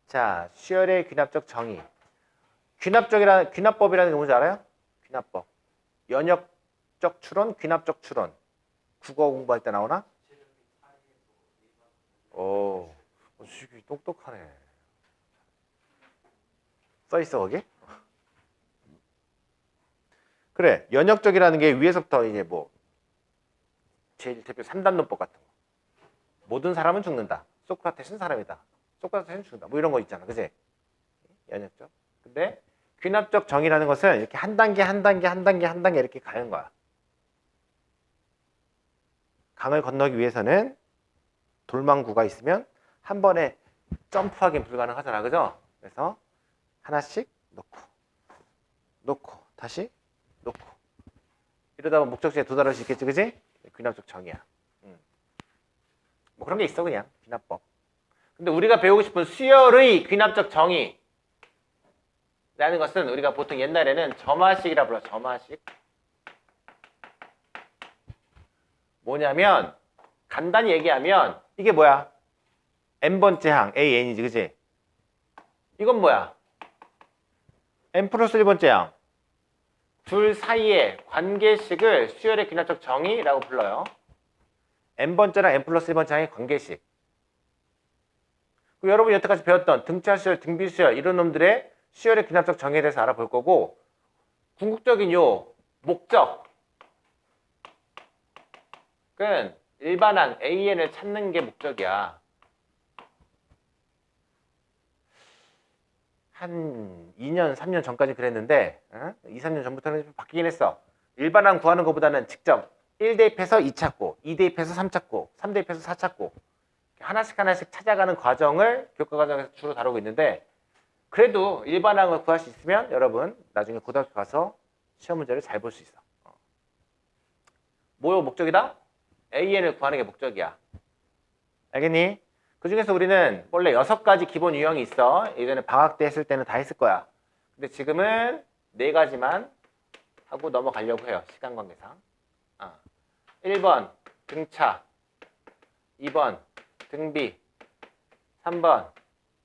자, 수열의 귀납적 정의. 귀납법이라는 게 뭔지 알아요? 귀납법. 연역적 추론, 귀납적 추론. 국어 공부할 때 나오나? 오, 수익이 똑똑하네. 써있어, 거기? 그래, 연역적이라는 게 위에서부터 이제 뭐, 제일 대표 3단론법 같은 거. 모든 사람은 죽는다. 소크라테스는 사람이다. 소크라테스는 죽는다. 뭐 이런 거 있잖아. 그지? 연역적. 근데 귀납적 정의라는 것은 이렇게 한 단계, 한 단계, 한 단계, 한 단계 이렇게 가는 거야. 강을 건너기 위해서는 돌망구가 있으면 한 번에 점프하기는 불가능하잖아. 그죠? 그래서 하나씩 놓고, 다시 놓고. 이러다 보면 목적지에 도달할 수 있겠지. 그지? 귀납적 정의야. 뭐 그런 게 있어, 그냥. 귀납법. 근데 우리가 배우고 싶은 수열의 귀납적 정의 라는 것은 우리가 보통 옛날에는 점화식이라 불러. 점화식. 뭐냐면 간단히 얘기하면 이게 뭐야? n번째 항 AN이지. 그치? 이건 뭐야? n 플러스 1번째 항. 둘 사이의 관계식을 수열의 귀납적 정의라고 불러요. n번째랑 n 플러스 1번째 항의 관계식. 여러분이 여태까지 배웠던 등차 수열, 등비 수열 이런 놈들의 수열의 귀납적 정의에 대해서 알아볼 거고, 궁극적인 요 목적은 일반항 AN을 찾는 게 목적이야. 한 2년, 3년 전까지 그랬는데 2, 3년 전부터는 좀 바뀌긴 했어. 일반항 구하는 것보다는 직접 1대입해서 2 찾고 2대입해서 3 찾고 3대입해서 4 찾고 하나씩 찾아가는 과정을 교과 과정에서 주로 다루고 있는데, 그래도 일반항을 구할 수 있으면 여러분 나중에 고등학교 가서 시험 문제를 잘 볼 수 있어. 뭐요? 목적이다? AN을 구하는 게 목적이야. 알겠니? 그 중에서 우리는 원래 6가지 기본 유형이 있어. 예전에 방학 때 했을 때는 다 했을 거야. 근데 지금은 4가지만 하고 넘어가려고 해요. 시간 관계상. 1번 등차, 2번 등비, 3번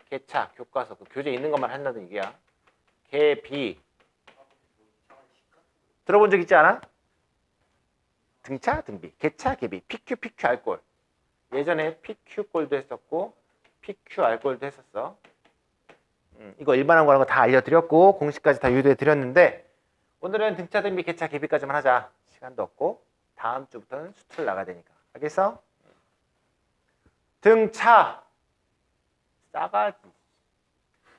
개차, 교과서. 그 교재 있는 것만 한다는 얘기야. 개비. 들어본 적 있지 않아? 등차, 등비, 개차, 개비, PQ, PQ, 알꼴. 예전에 PQ꼴도 했었고 PQ, 알꼴도 했었어. 이거 일반항 구하는 거 다 알려드렸고 공식까지 다 유도해드렸는데, 오늘은 등차, 등비, 개차, 개비까지만 하자. 시간도 없고 다음 주부터는 수투를 나가야 되니까. 알겠어? 등차. 싸가지.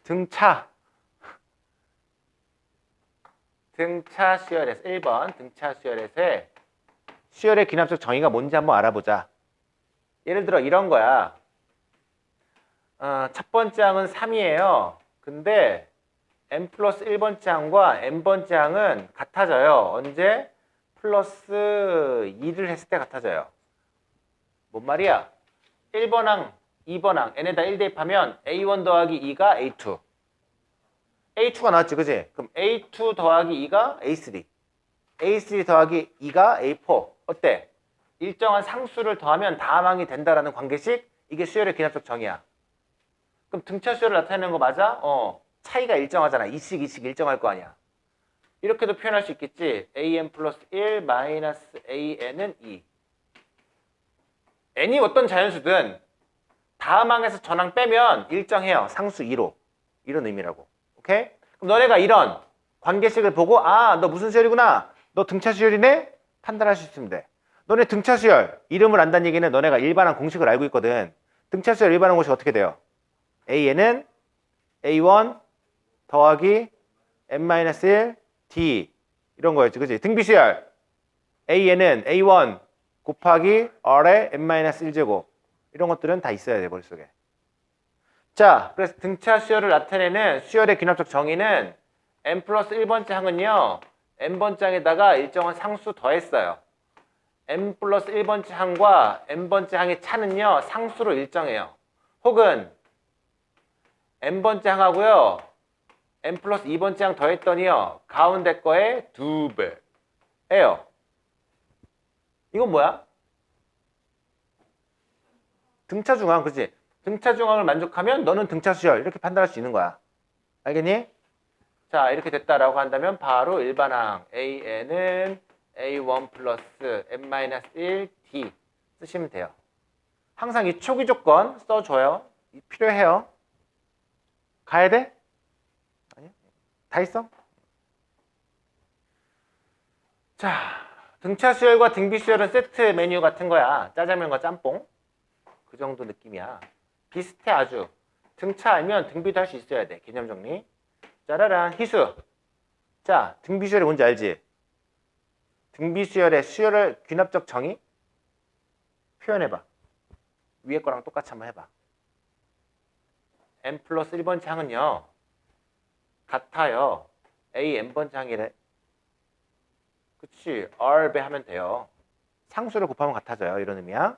등차. 등차 수열에서 1번 등차 수열에서의 수열의 귀납적 정의가 뭔지 한번 알아보자. 예를 들어 이런 거야. 첫 번째 항은 3이에요. 근데 n 플러스 1번째 항과 n번째 항은 같아져요. 언제? 플러스 2를 했을 때 같아져요. 뭔 말이야? 1번 항, 2번 항, n에다 1 대입하면 a1 더하기 2가 a2. a2가 나왔지, 그지? 그럼 a2 더하기 2가 a3. a3 더하기 2가 a4. 어때? 일정한 상수를 더하면 다음 항이 된다라는 관계식. 이게 수열의 귀납적 정의야. 그럼 등차 수열을 나타내는 거 맞아? 차이가 일정하잖아. 2씩 일정할 거 아니야. 이렇게도 표현할 수 있겠지. an 플러스 1 마이너스 an은 2. n이 어떤 자연수든 다음 항에서 전항 빼면 일정해요. 상수 2로. 이런 의미라고. 오케이? 그럼 너네가 이런 관계식을 보고 너 무슨 수열이구나. 너 등차 수열이네? 판단할 수 있으면 돼. 너네 등차 수열 이름을 안다는 얘기는 너네가 일반항 공식을 알고 있거든. 등차 수열 일반항 공식 어떻게 돼요? AN은 A1 더하기 n-1 D 이런 거였지. 그치? 등비수열 AN은 A1 곱하기 R의 n-1제곱. 이런 것들은 다 있어야 돼, 머릿속에. 자, 그래서 등차 수열을 나타내는 수열의 귀납적 정의는 n 플러스 1번째 항은요, n번째 항에다가 일정한 상수 더했어요. n 플러스 1번째 항과 n번째 항의 차는요, 상수로 일정해요. 혹은 n번째 항하고요, n 플러스 2번째 항 더했더니요, 가운데 거의 2배예요. 이건 뭐야? 등차 중항, 그치? 등차 중앙을 만족하면 너는 등차 수열 이렇게 판단할 수 있는 거야. 알겠니? 자, 이렇게 됐다라고 한다면 바로 일반항 AN은 A1 플러스 N-1 D 쓰시면 돼요. 항상 이 초기 조건 써줘요. 필요해요. 가야 돼? 아니야? 다 있어? 자, 등차 수열과 등비 수열은 세트 메뉴 같은 거야. 짜장면과 짬뽕. 그 정도 느낌이야. 비슷해 아주. 등차 알면 등비도 할 수 있어야 돼. 개념 정리. 짜라란 희수. 자, 등비 수열이 뭔지 알지? 등비 수열의 수열을 귀납적 정의 표현해봐. 위에 거랑 똑같이 한번 해봐. n 플러스 1번째 항은요. 같아요. a n번째 항이래. 그치. r배 하면 돼요. 상수를 곱하면 같아져요. 이런 의미야.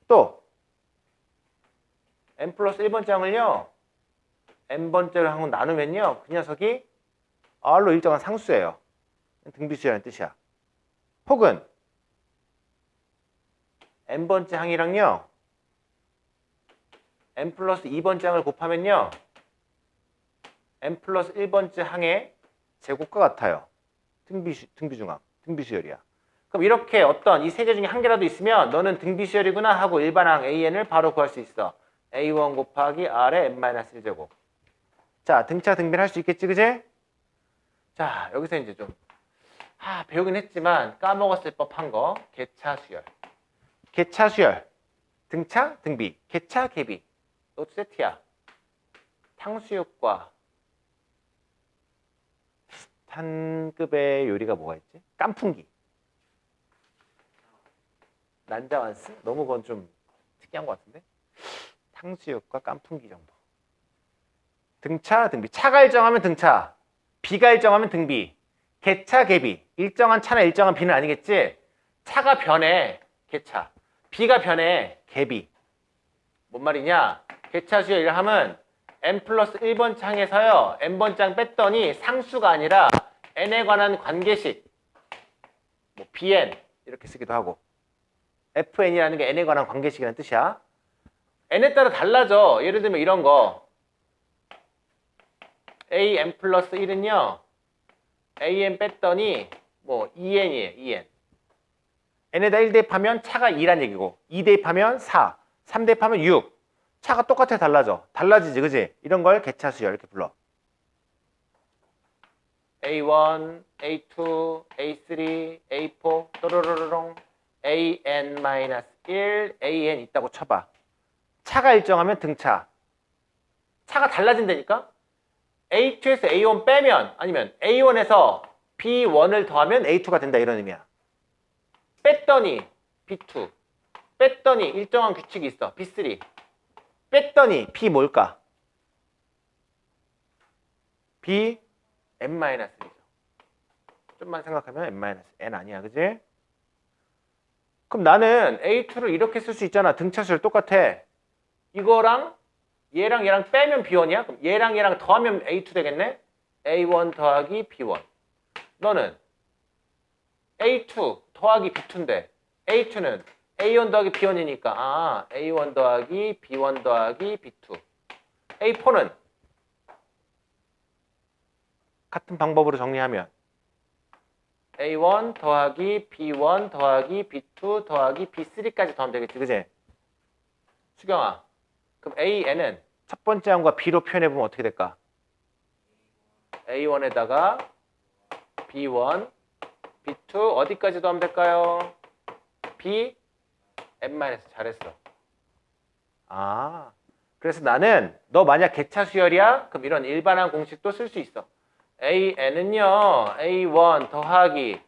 또 n 플러스 1번째 항을요. n번째로 항을 나누면요. 그 녀석이 r로 일정한 상수예요. 등비수열이라는 뜻이야. 혹은 n번째 항이랑요. n 플러스 2번째 항을 곱하면요. n 플러스 1번째 항의 제곱과 같아요. 등비중항, 등비수열이야. 그럼 이렇게 어떤 이 세 개 중에 한 개라도 있으면 너는 등비수열이구나 하고 일반항 AN을 바로 구할 수 있어. A1 곱하기 R의 N-1제곱. 자, 등차 등비를 할 수 있겠지, 그제? 자, 여기서 이제 좀 배우긴 했지만 까먹었을 법한 거. 개차수열. 개차수열. 등차, 등비. 개차, 개비. 이것도 세트야. 탕수육과 비슷한 급의 요리가 뭐가 있지? 깐풍기. 난자완스? 너무 그건 좀 특이한 것 같은데? 탕수육과 깐풍기 정도. 등차, 등비. 차가 일정하면 등차. 비가 일정하면 등비. 개차, 개비. 일정한 차나 일정한 비는 아니겠지? 차가 변해. 개차. 비가 변해. 개비. 뭔 말이냐? 개차 수열 1함은 n 플러스 1번 창에서요. n번 장 뺐더니 상수가 아니라 n에 관한 관계식. 뭐 bn 이렇게 쓰기도 하고. fn이라는 게 n에 관한 관계식이라는 뜻이야. n에 따라 달라져. 예를 들면 이런 거. an 플러스 1은요. an 뺐더니 뭐 2n이에요. 2n. n에다 1 대입하면 차가 2란 얘기고 2 대입하면 4, 3 대입하면 6. 차가 똑같아 달라져. 달라지지, 그지? 이런 걸 개차수열 이렇게 불러. A1, A2, A3, A4, 또로로롱 AN-1, AN 있다고 쳐봐. 차가 일정하면 등차. 차가 달라진다니까? A2에서 A1 빼면 아니면 A1에서 B1을 더하면 A2가 된다 이런 의미야. 뺐더니 B2. 뺐더니 일정한 규칙이 있어. B3. 뺐더니 B 뭘까? B N-1이죠. 좀만 생각하면 N-N 아니야, 그지? 그럼 나는 A2를 이렇게 쓸 수 있잖아. 등차수열 똑같아. 이거랑 얘랑 빼면 B1이야? 그럼 얘랑 더하면 A2 되겠네? A1 더하기 B1. 너는 A2 더하기 B2인데 A2는 A1 더하기 B1이니까 A1 더하기 B1 더하기 B2. A4는 같은 방법으로 정리하면 A1 더하기 B1 더하기 B2 더하기 B3까지 더하면 되겠지, 그지? 수경아, 그럼 AN은 첫 번째 항과 B로 표현해보면 어떻게 될까? A1에다가 B1, B2 어디까지 더하면 될까요? B, N- 잘했어. 그래서 나는 너 만약 개차 수열이야? 그럼 이런 일반항 공식도 쓸 수 있어. AN은요, A1 더하기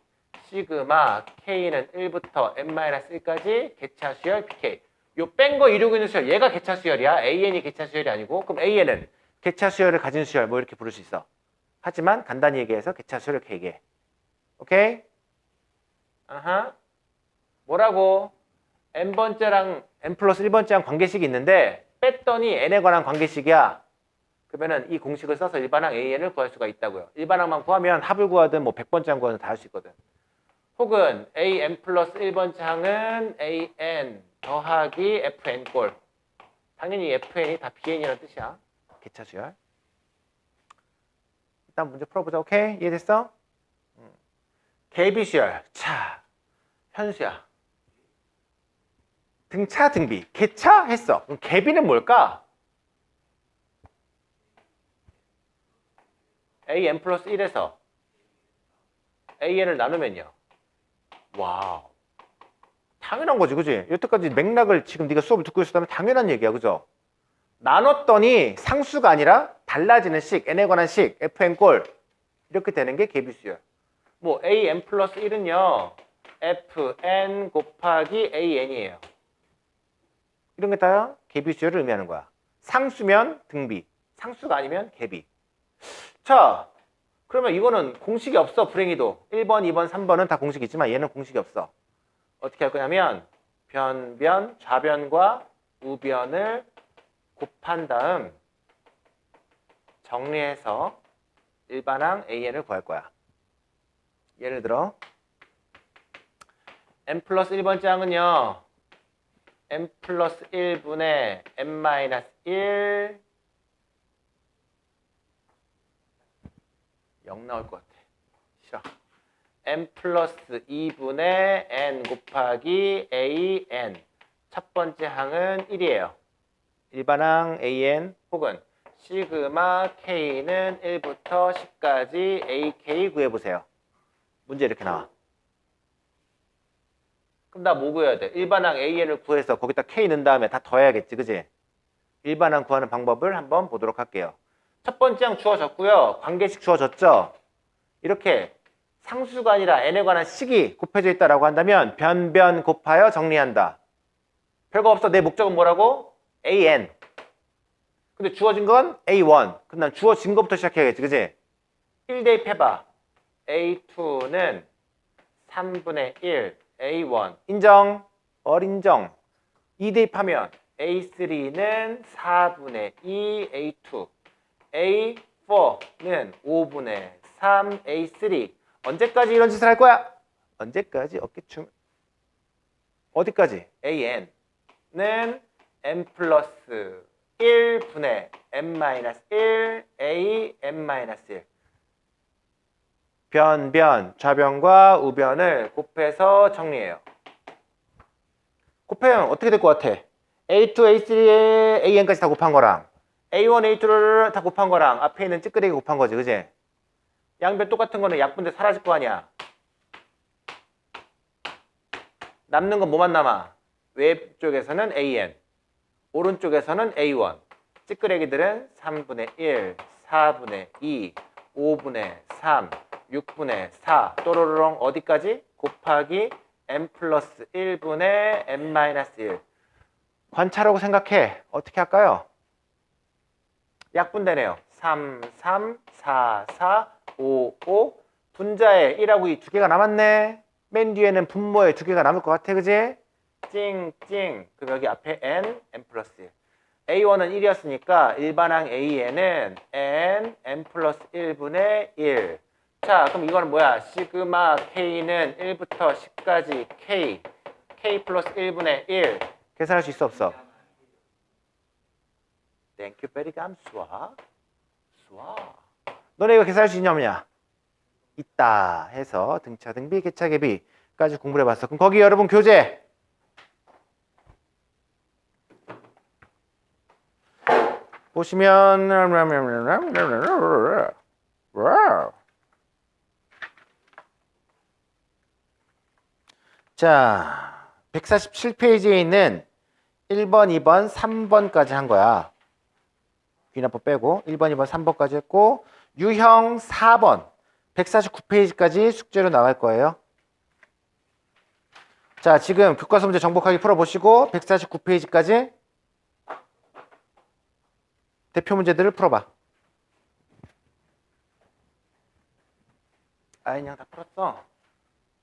시그마 K는 1부터 N-1까지 개차 수열 PK. 요 뺀 거 이루고 있는 수열, 얘가 개차 수열이야. AN이 개차 수열이 아니고, 그럼 AN은 개차 수열을 가진 수열, 뭐 이렇게 부를 수 있어. 하지만 간단히 얘기해서 개차 수열 이렇게 얘기해. 오케이? 뭐라고? n번째랑 n 플러스 1번째랑 관계식이 있는데 뺐더니 n에 관한 관계식이야. 그러면은 이 공식을 써서 일반항 AN을 구할 수가 있다고요. 일반항만 구하면 합을 구하든 뭐 100번째 항 구하든 다 할 수 있거든. 혹은 AN 플러스 1번째 항은 AN 더하기 FN 꼴. 당연히 FN이 다 BN이라는 뜻이야. 개차수열. 일단 문제 풀어보자. 오케이? 이해됐어? 개비수열. 자, 현수야. 등차, 등비. 개차 했어. 그럼 개비는 뭘까? AN 플러스 1에서 AN을 나누면요. 와우. 당연한 거지, 그지? 여태까지 맥락을 지금 네가 수업을 듣고 있었다면 당연한 얘기야, 그죠? 나눴더니 상수가 아니라 달라지는 식, n에 관한 식, fn 꼴 이렇게 되는 게 개비수열. 뭐 an 플러스 1은요 fn 곱하기 an이에요. 이런 게 다 개비수열을 의미하는 거야. 상수면 등비, 상수가 아니면 개비. 자, 그러면 이거는 공식이 없어. 불행히도 1번, 2번, 3번은 다 공식이 있지만 얘는 공식이 없어. 어떻게 할 거냐면 변변, 좌변과 우변을 곱한 다음 정리해서 일반항 AN을 구할 거야. 예를 들어 n 플러스 1번째 항은요 n 플러스 1분의 n 마이너스 1 0 나올 것 같아. 싫어. n 플러스 2분의 n 곱하기 an. 첫 번째 항은 1이에요. 일반항 an 혹은 시그마 k는 1부터 10까지 ak 구해보세요. 문제 이렇게 나와. 그럼 나 뭐 구해야 돼? 일반항 an을 구해서 거기다 k 넣은 다음에 다 더해야겠지, 그지? 일반항 구하는 방법을 한번 보도록 할게요. 첫 번째 항 주어졌고요. 관계식 주어졌죠? 이렇게 상수가 아니라 n에 관한 식이 곱해져 있다라고 한다면 변변 곱하여 정리한다. 별거 없어. 내 목적은 뭐라고? an. 근데 주어진 건 a1. 그럼 난 주어진 것부터 시작해야겠지, 그지? 1 대입해봐. a2는 3분의 1, a1. 인정? 인정. 2 대입하면 a3는 4분의 2, a2. a4는 5분의 3, a3. 언제까지 이런 짓을 할 거야? 언제까지? 어깨춤. 어디까지? an는 n 플러스 1분의 n-1, a n-1. 변변, 좌변과 우변을 곱해서 정리해요. 곱하면 어떻게 될 것 같아? a2, a3에 an까지 다 곱한 거랑 a1, a2를 다 곱한 거랑 앞에 있는 찌끄레기 곱한 거지, 그지? 양변 똑같은 거는 약분돼 사라질 거 아니야. 남는 건 뭐만 남아? 왼쪽에서는 an, 오른쪽에서는 a1. 찌끄레기들은 3분의 1, 4분의 2, 5분의 3, 6분의 4 또로롱 어디까지? 곱하기 n 플러스 1분의 n 마이너스 1. 관차라고 생각해. 어떻게 할까요? 약분되네요. 3, 3, 4, 4, 5, 5. 분자에 1하고 2 두 개가 남았네. 맨 뒤에는 분모에 두 개가 남을 것 같아, 그지? 찡찡. 그럼 여기 앞에 n 플러스 1. a1은 1이었으니까 일반항 an은 n 플러스 1분의 1. 자, 그럼 이거는 뭐야? 시그마 k는 1부터 10까지 k 플러스 1분의 1. 계산할 수 있어, 없어? 땡큐 베리 감수아. 수아. 너네 이거 계산할 수 있냐 없냐? 있다 해서 등차 등비 개차 개비까지 공부를 해봤어. 그럼 거기 여러분 교재 보시면 자 147페이지에 있는 1번, 2번, 3번까지 한 거야. 귀납법 빼고 1번, 2번, 3번까지 했고 유형 4번 149페이지까지 숙제로 나갈 거예요. 자, 지금 교과서 문제 정복하기 풀어보시고 149페이지까지 대표 문제들을 풀어봐. 아이 그냥 다 풀었어.